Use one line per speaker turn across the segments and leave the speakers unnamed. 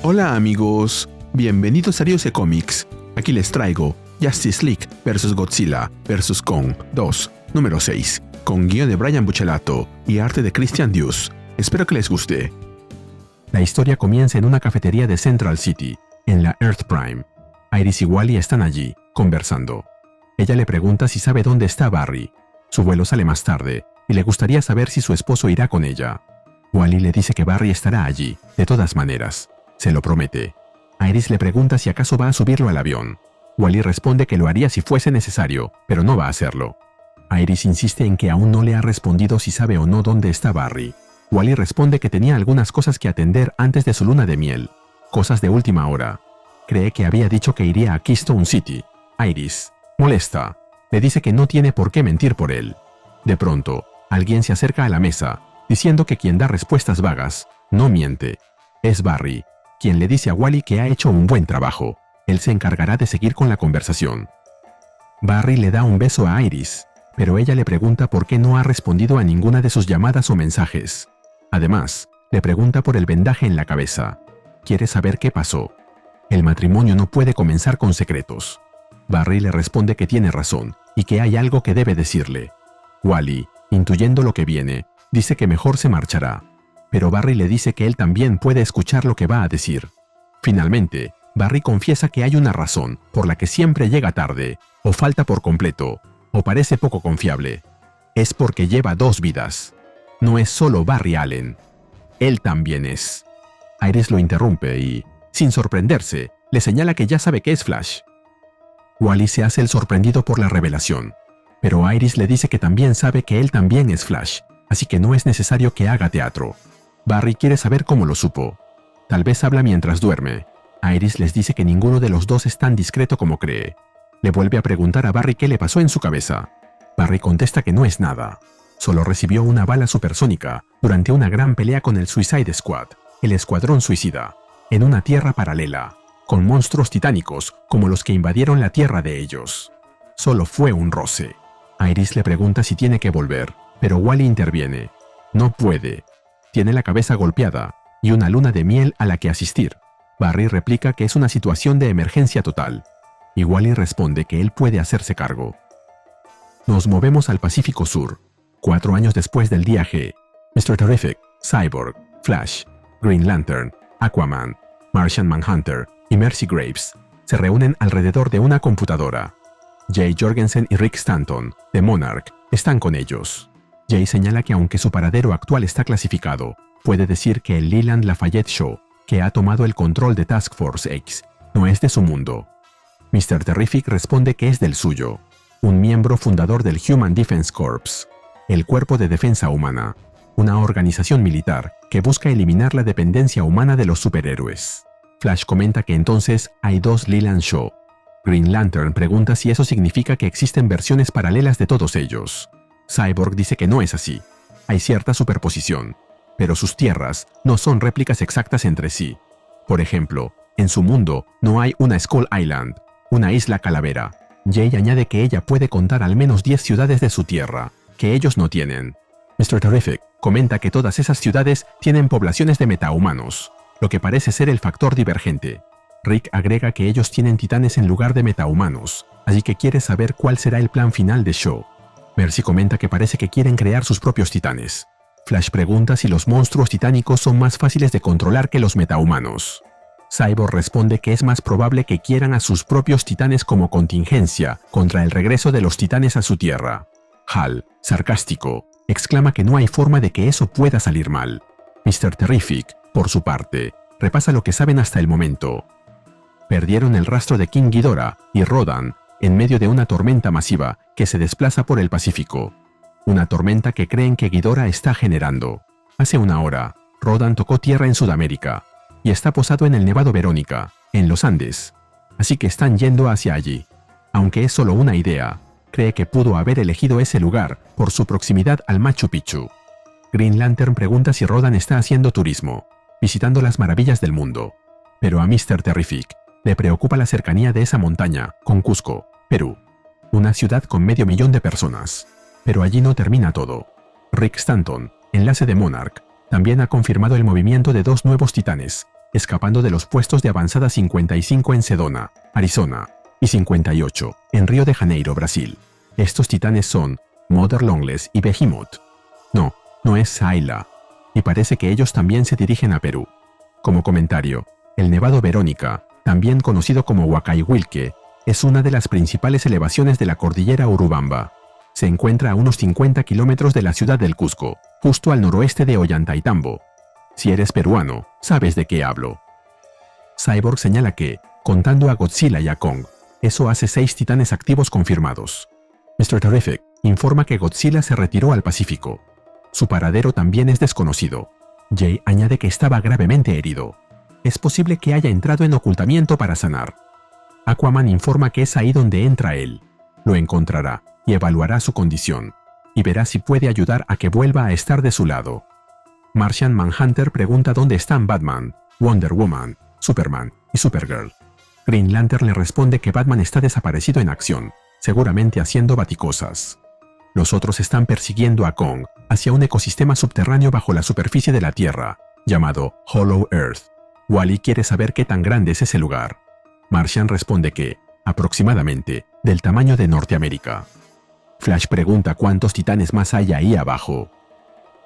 Hola amigos, bienvenidos a Dios de Comics. Aquí les traigo Justice League vs Godzilla vs Kong 2, número 6, con guión de Brian Buccellato y arte de Christian Dius. Espero que les guste. La historia comienza en una cafetería de Central City, en la Earth Prime. Iris y Wally están allí, conversando. Ella le pregunta si sabe dónde está Barry. Su vuelo sale más tarde, y le gustaría saber si su esposo irá con ella. Wally le dice que Barry estará allí, de todas maneras. Se lo promete. Iris le pregunta si acaso va a subirlo al avión. Wally responde que lo haría si fuese necesario, pero no va a hacerlo. Iris insiste en que aún no le ha respondido si sabe o no dónde está Barry. Wally responde que tenía algunas cosas que atender antes de su luna de miel. Cosas de última hora. Cree que había dicho que iría a Keystone City. Iris, molesta, le dice que no tiene por qué mentir por él. De pronto, alguien se acerca a la mesa, diciendo que quien da respuestas vagas no miente. Es Barry, quien le dice a Wally que ha hecho un buen trabajo. Él se encargará de seguir con la conversación. Barry le da un beso a Iris, pero ella le pregunta por qué no ha respondido a ninguna de sus llamadas o mensajes. Además, le pregunta por el vendaje en la cabeza. Quiere saber qué pasó. El matrimonio no puede comenzar con secretos. Barry le responde que tiene razón y que hay algo que debe decirle. Wally, intuyendo lo que viene, dice que mejor se marchará. Pero Barry le dice que él también puede escuchar lo que va a decir. Finalmente, Barry confiesa que hay una razón por la que siempre llega tarde, o falta por completo, o parece poco confiable. Es porque lleva dos vidas. No es solo Barry Allen. Él también es. Iris lo interrumpe y, sin sorprenderse, le señala que ya sabe que es Flash. Wally se hace el sorprendido por la revelación, pero Iris le dice que también sabe que él también es Flash, así que no es necesario que haga teatro. Barry quiere saber cómo lo supo. Tal vez habla mientras duerme. Iris les dice que ninguno de los dos es tan discreto como cree. Le vuelve a preguntar a Barry qué le pasó en su cabeza. Barry contesta que no es nada. Solo recibió una bala supersónica durante una gran pelea con el Suicide Squad, el escuadrón suicida, en una tierra paralela, con monstruos titánicos como los que invadieron la tierra de ellos. Solo fue un roce. Iris le pregunta si tiene que volver, pero Wally interviene. No puede. Tiene la cabeza golpeada y una luna de miel a la que asistir. Barry replica que es una situación de emergencia total, y Wally responde que él puede hacerse cargo. Nos movemos al Pacífico Sur, 4 años después del día G. Mr. Terrific, Cyborg, Flash, Green Lantern, Aquaman, Martian Manhunter y Mercy Graves se reúnen alrededor de una computadora. Jay Jorgensen y Rick Stanton, de Monarch, están con ellos. Jay señala que aunque su paradero actual está clasificado, puede decir que el Leland Lafayette Show, que ha tomado el control de Task Force X, no es de su mundo. Mr. Terrific responde que es del suyo, un miembro fundador del Human Defense Corps, el Cuerpo de Defensa Humana, una organización militar que busca eliminar la dependencia humana de los superhéroes. Flash comenta que entonces hay dos Leland Shaw. Green Lantern pregunta si eso significa que existen versiones paralelas de todos ellos. Cyborg dice que no es así. Hay cierta superposición, pero sus tierras no son réplicas exactas entre sí. Por ejemplo, en su mundo no hay una Skull Island, una isla calavera. Jay añade que ella puede contar al menos 10 ciudades de su tierra, que ellos no tienen. Mr. Terrific comenta que todas esas ciudades tienen poblaciones de metahumanos, lo que parece ser el factor divergente. Rick agrega que ellos tienen titanes en lugar de metahumanos, así que quiere saber cuál será el plan final de Shaw. Mercy comenta que parece que quieren crear sus propios titanes. Flash pregunta si los monstruos titánicos son más fáciles de controlar que los metahumanos. Cyborg responde que es más probable que quieran a sus propios titanes como contingencia contra el regreso de los titanes a su tierra. Hal, sarcástico, exclama que no hay forma de que eso pueda salir mal. Mr. Terrific, por su parte, repasa lo que saben hasta el momento. Perdieron el rastro de King Ghidorah y Rodan en medio de una tormenta masiva que se desplaza por el Pacífico. Una tormenta que creen que Ghidorah está generando. Hace una hora, Rodan tocó tierra en Sudamérica y está posado en el Nevado Verónica, en los Andes. Así que están yendo hacia allí. Aunque es solo una idea, cree que pudo haber elegido ese lugar por su proximidad al Machu Picchu. Green Lantern pregunta si Rodan está haciendo turismo, visitando las maravillas del mundo. Pero a Mr. Terrific le preocupa la cercanía de esa montaña con Cusco, Perú, una ciudad con 500.000 de personas. Pero allí no termina todo. Rick Stanton, enlace de Monarch, también ha confirmado el movimiento de 2 nuevos titanes, escapando de los puestos de avanzada 55 en Sedona, Arizona, y 58 en Río de Janeiro, Brasil. Estos titanes son Mother Longless y Behemoth. No es Sayla, y parece que ellos también se dirigen a Perú. Como comentario, el Nevado Verónica, también conocido como Huacaihuilque, es una de las principales elevaciones de la cordillera Urubamba. Se encuentra a unos 50 kilómetros de la ciudad del Cusco, justo al noroeste de Ollantaytambo. Si eres peruano, sabes de qué hablo. Cyborg señala que, contando a Godzilla y a Kong, eso hace 6 titanes activos confirmados. Mr. Terrific informa que Godzilla se retiró al Pacífico. Su paradero también es desconocido. Jay añade que estaba gravemente herido. Es posible que haya entrado en ocultamiento para sanar. Aquaman informa que es ahí donde entra él. Lo encontrará y evaluará su condición, y verá si puede ayudar a que vuelva a estar de su lado. Martian Manhunter pregunta dónde están Batman, Wonder Woman, Superman y Supergirl. Green Lantern le responde que Batman está desaparecido en acción, seguramente haciendo baticosas. Los otros están persiguiendo a Kong hacia un ecosistema subterráneo bajo la superficie de la Tierra, llamado Hollow Earth. Wally quiere saber qué tan grande es ese lugar. Martian responde que, aproximadamente, del tamaño de Norteamérica. Flash pregunta cuántos titanes más hay ahí abajo.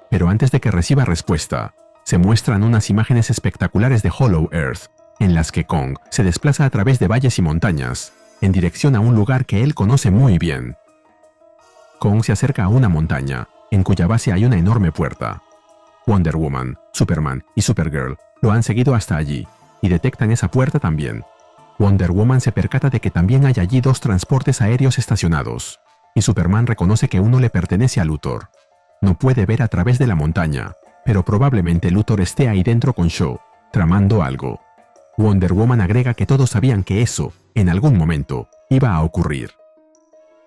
Pero antes de que reciba respuesta, se muestran unas imágenes espectaculares de Hollow Earth, en las que Kong se desplaza a través de valles y montañas, en dirección a un lugar que él conoce muy bien. Kong se acerca a una montaña, en cuya base hay una enorme puerta. Wonder Woman, Superman y Supergirl lo han seguido hasta allí, y detectan esa puerta también. Wonder Woman se percata de que también hay allí 2 transportes aéreos estacionados, y Superman reconoce que uno le pertenece a Luthor. No puede ver a través de la montaña, pero probablemente Luthor esté ahí dentro con Shaw, tramando algo. Wonder Woman agrega que todos sabían que eso, en algún momento, iba a ocurrir.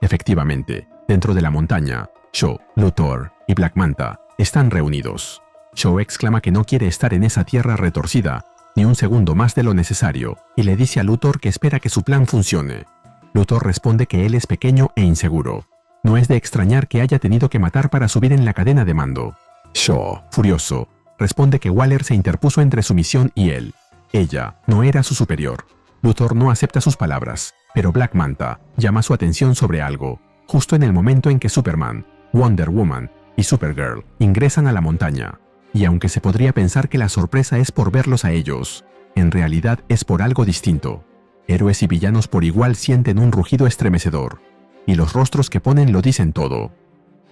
Efectivamente, dentro de la montaña, Shaw, Luthor y Black Manta están reunidos. Shaw exclama que no quiere estar en esa tierra retorcida ni un segundo más de lo necesario, y le dice a Luthor que espera que su plan funcione. Luthor responde que él es pequeño e inseguro. No es de extrañar que haya tenido que matar para subir en la cadena de mando. Shaw, furioso, responde que Waller se interpuso entre su misión y él. Ella no era su superior. Luthor no acepta sus palabras, pero Black Manta llama su atención sobre algo, justo en el momento en que Superman, Wonder Woman y Supergirl ingresan a la montaña. Y aunque se podría pensar que la sorpresa es por verlos a ellos, en realidad es por algo distinto. Héroes y villanos por igual sienten un rugido estremecedor, y los rostros que ponen lo dicen todo.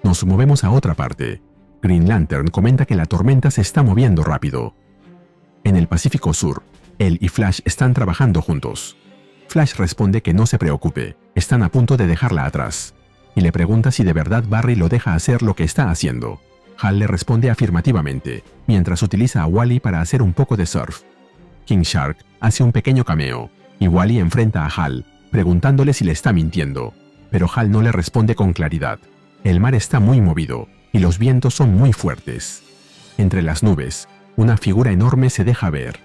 Nos movemos a otra parte. Green Lantern comenta que la tormenta se está moviendo rápido. En el Pacífico Sur, él y Flash están trabajando juntos. Flash responde que no se preocupe, están a punto de dejarla atrás, y le pregunta si de verdad Barry lo deja hacer lo que está haciendo. Hal le responde afirmativamente, mientras utiliza a Wally para hacer un poco de surf. King Shark hace un pequeño cameo, y Wally enfrenta a Hal, preguntándole si le está mintiendo, pero Hal no le responde con claridad. El mar está muy movido, y los vientos son muy fuertes. Entre las nubes, una figura enorme se deja ver.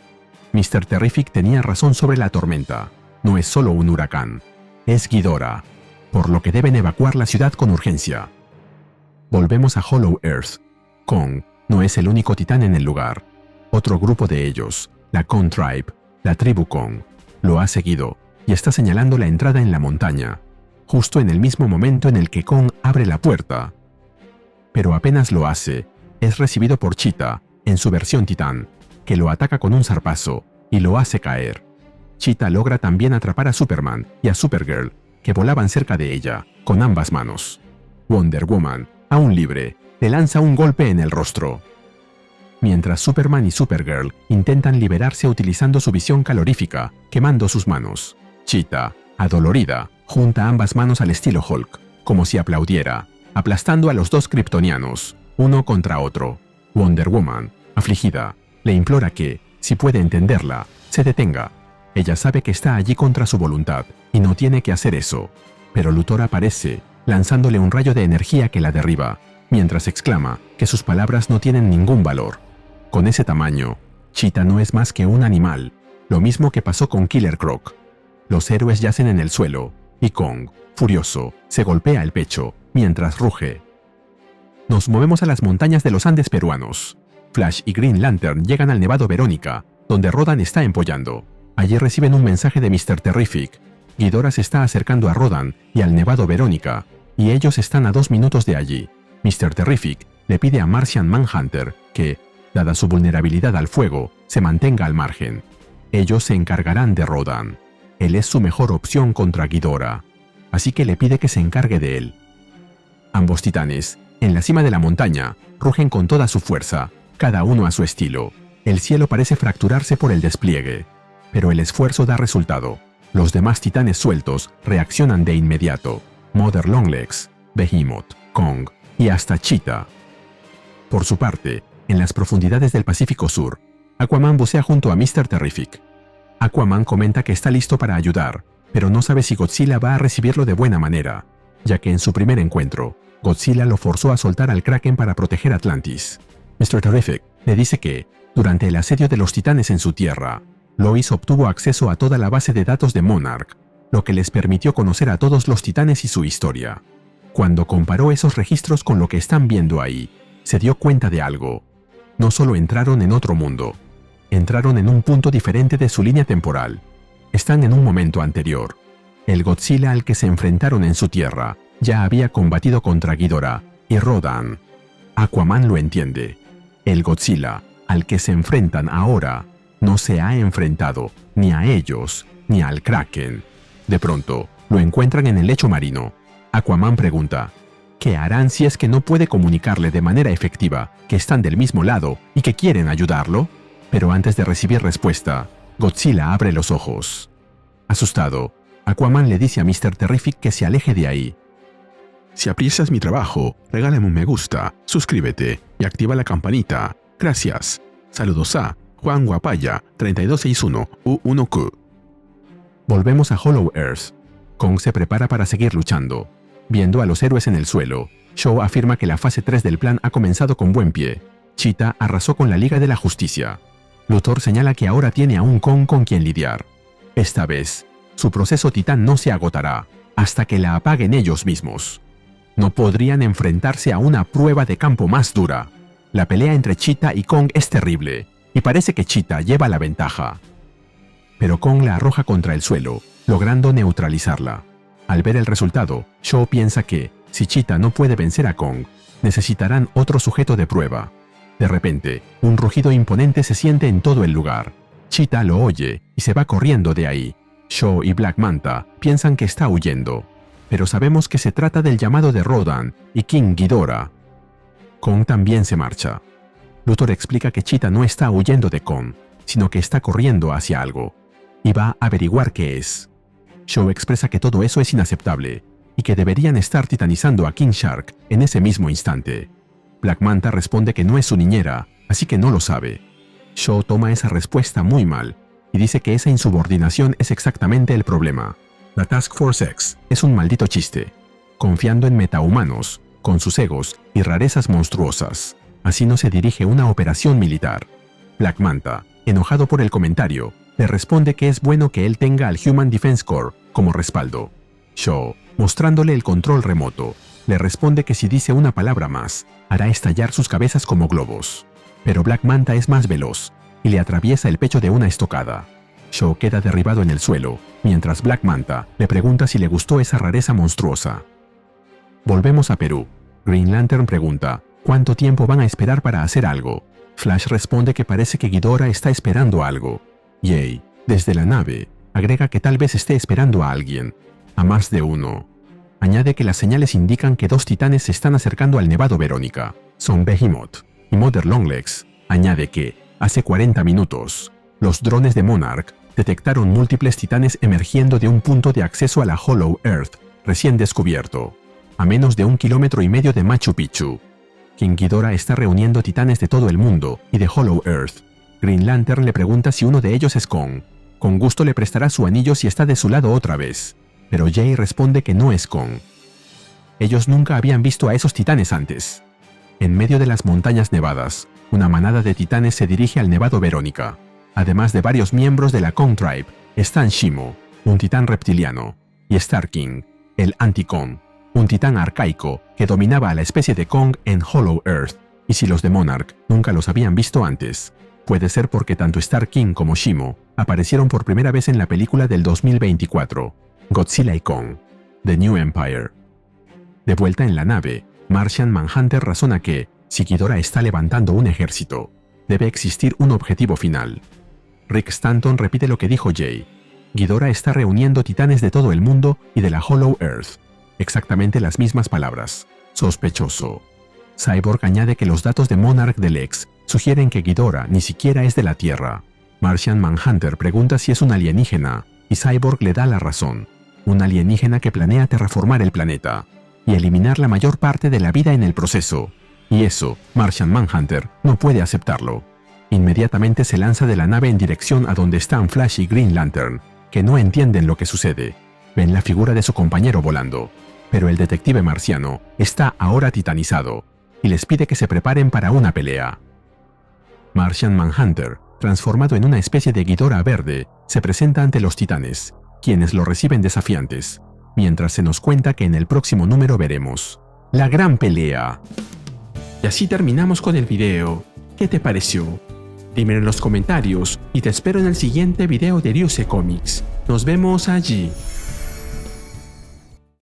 Mr. Terrific tenía razón sobre la tormenta. No es solo un huracán, es Ghidorah, por lo que deben evacuar la ciudad con urgencia. Volvemos a Hollow Earth. Kong no es el único titán en el lugar. Otro grupo de ellos, la Kong Tribe, la tribu Kong, lo ha seguido y está señalando la entrada en la montaña, justo en el mismo momento en el que Kong abre la puerta. Pero apenas lo hace, es recibido por Cheetah, en su versión titán, que lo ataca con un zarpazo y lo hace caer. Cheetah logra también atrapar a Superman y a Supergirl, que volaban cerca de ella, con ambas manos. Wonder Woman, aún libre, le lanza un golpe en el rostro. Mientras Superman y Supergirl intentan liberarse utilizando su visión calorífica, quemando sus manos, Cheetah, adolorida, junta ambas manos al estilo Hulk, como si aplaudiera, aplastando a los 2 kryptonianos, uno contra otro. Wonder Woman, afligida, le implora que, si puede entenderla, se detenga. Ella sabe que está allí contra su voluntad, y no tiene que hacer eso. Pero Luthor aparece, lanzándole un rayo de energía que la derriba, mientras exclama que sus palabras no tienen ningún valor. Con ese tamaño, Cheetah no es más que un animal, lo mismo que pasó con Killer Croc. Los héroes yacen en el suelo, y Kong, furioso, se golpea el pecho, mientras ruge. Nos movemos a las montañas de los Andes peruanos. Flash y Green Lantern llegan al Nevado Verónica, donde Rodan está empollando. Allí reciben un mensaje de Mr. Terrific. Ghidorah se está acercando a Rodan y al Nevado Verónica, y ellos están a 2 minutos de allí. Mr. Terrific le pide a Martian Manhunter que, dada su vulnerabilidad al fuego, se mantenga al margen. Ellos se encargarán de Rodan. Él es su mejor opción contra Ghidorah, así que le pide que se encargue de él. Ambos titanes, en la cima de la montaña, rugen con toda su fuerza, cada uno a su estilo. El cielo parece fracturarse por el despliegue, pero el esfuerzo da resultado. Los demás titanes sueltos reaccionan de inmediato. Mother Longlegs, Behemoth, Kong y hasta Cheetah. Por su parte, en las profundidades del Pacífico Sur, Aquaman bucea junto a Mr. Terrific. Aquaman comenta que está listo para ayudar, pero no sabe si Godzilla va a recibirlo de buena manera, ya que en su primer encuentro, Godzilla lo forzó a soltar al Kraken para proteger Atlantis. Mr. Terrific le dice que, durante el asedio de los titanes en su tierra, Lois obtuvo acceso a toda la base de datos de Monarch, lo que les permitió conocer a todos los titanes y su historia. Cuando comparó esos registros con lo que están viendo ahí, se dio cuenta de algo. No solo entraron en otro mundo, entraron en un punto diferente de su línea temporal. Están en un momento anterior. El Godzilla al que se enfrentaron en su tierra ya había combatido contra Ghidorah y Rodan. Aquaman lo entiende. El Godzilla al que se enfrentan ahora no se ha enfrentado ni a ellos ni al Kraken. De pronto, lo encuentran en el lecho marino. Aquaman pregunta, ¿qué harán si es que no puede comunicarle de manera efectiva que están del mismo lado y que quieren ayudarlo? Pero antes de recibir respuesta, Godzilla abre los ojos. Asustado, Aquaman le dice a Mr. Terrific que se aleje de ahí. Si aprecias mi trabajo, regálame un me gusta, suscríbete y activa la campanita. Gracias. Saludos a Juan Guapaya 3261 U1Q. Volvemos a Hollow Earth. Kong se prepara para seguir luchando. Viendo a los héroes en el suelo, Shaw afirma que la fase 3 del plan ha comenzado con buen pie. Cheetah arrasó con la Liga de la Justicia. Luthor señala que ahora tiene a un Kong con quien lidiar. Esta vez, su proceso titán no se agotará hasta que la apaguen ellos mismos. No podrían enfrentarse a una prueba de campo más dura. La pelea entre Cheetah y Kong es terrible, y parece que Cheetah lleva la ventaja. Pero Kong la arroja contra el suelo, logrando neutralizarla. Al ver el resultado, Shaw piensa que, si Cheetah no puede vencer a Kong, necesitarán otro sujeto de prueba. De repente, un rugido imponente se siente en todo el lugar. Cheetah lo oye y se va corriendo de ahí. Shaw y Black Manta piensan que está huyendo, pero sabemos que se trata del llamado de Rodan y King Ghidorah. Kong también se marcha. Luthor explica que Cheetah no está huyendo de Kong, sino que está corriendo hacia algo, y va a averiguar qué es. Shaw expresa que todo eso es inaceptable, y que deberían estar titanizando a King Shark en ese mismo instante. Black Manta responde que no es su niñera, así que no lo sabe. Shaw toma esa respuesta muy mal, y dice que esa insubordinación es exactamente el problema. La Task Force X es un maldito chiste, confiando en metahumanos, con sus egos y rarezas monstruosas. Así no se dirige una operación militar. Black Manta, enojado por el comentario, le responde que es bueno que él tenga al Human Defense Corps como respaldo. Shaw, mostrándole el control remoto, le responde que si dice una palabra más, hará estallar sus cabezas como globos. Pero Black Manta es más veloz y le atraviesa el pecho de una estocada. Shaw queda derribado en el suelo, mientras Black Manta le pregunta si le gustó esa rareza monstruosa. Volvemos a Perú. Green Lantern pregunta, ¿cuánto tiempo van a esperar para hacer algo? Flash responde que parece que Ghidorah está esperando algo. Jay, desde la nave, agrega que tal vez esté esperando a alguien, a más de uno. Añade que las señales indican que 2 titanes se están acercando al Nevado Verónica. Son Behemoth y Mother Longlegs. Añade que, hace 40 minutos, los drones de Monarch detectaron múltiples titanes emergiendo de un punto de acceso a la Hollow Earth recién descubierto, a menos de 1,5 kilómetros de Machu Picchu. King Ghidorah está reuniendo titanes de todo el mundo y de Hollow Earth. Green Lantern le pregunta si uno de ellos es Kong. Con gusto le prestará su anillo si está de su lado otra vez, pero Jay responde que no es Kong. Ellos nunca habían visto a esos titanes antes. En medio de las montañas nevadas, una manada de titanes se dirige al Nevado Verónica. Además de varios miembros de la Kong Tribe, están Shimo, un titán reptiliano, y Star King, el Anti-Kong, un titán arcaico que dominaba a la especie de Kong en Hollow Earth, y si los de Monarch nunca los habían visto antes. Puede ser porque tanto Star King como Shimo aparecieron por primera vez en la película del 2024, Godzilla y Kong, The New Empire. De vuelta en la nave, Martian Manhunter razona que, si Ghidorah está levantando un ejército, debe existir un objetivo final. Rick Stanton repite lo que dijo Jay. Ghidorah está reuniendo titanes de todo el mundo y de la Hollow Earth. Exactamente las mismas palabras. Sospechoso. Cyborg añade que los datos de Monarch del Ex sugieren que Ghidorah ni siquiera es de la Tierra. Martian Manhunter pregunta si es un alienígena, y Cyborg le da la razón. Un alienígena que planea terraformar el planeta y eliminar la mayor parte de la vida en el proceso. Y eso, Martian Manhunter no puede aceptarlo. Inmediatamente se lanza de la nave en dirección a donde están Flash y Green Lantern, que no entienden lo que sucede. Ven la figura de su compañero volando, pero el detective marciano está ahora titanizado y les pide que se preparen para una pelea. Martian Manhunter, transformado en una especie de Ghidorah verde, se presenta ante los titanes, quienes lo reciben desafiantes, mientras se nos cuenta que en el próximo número veremos la gran pelea. Y así terminamos con el video. ¿Qué te pareció? Dímelo en los comentarios y te espero en el siguiente video de Ryusei Comics. Nos vemos allí.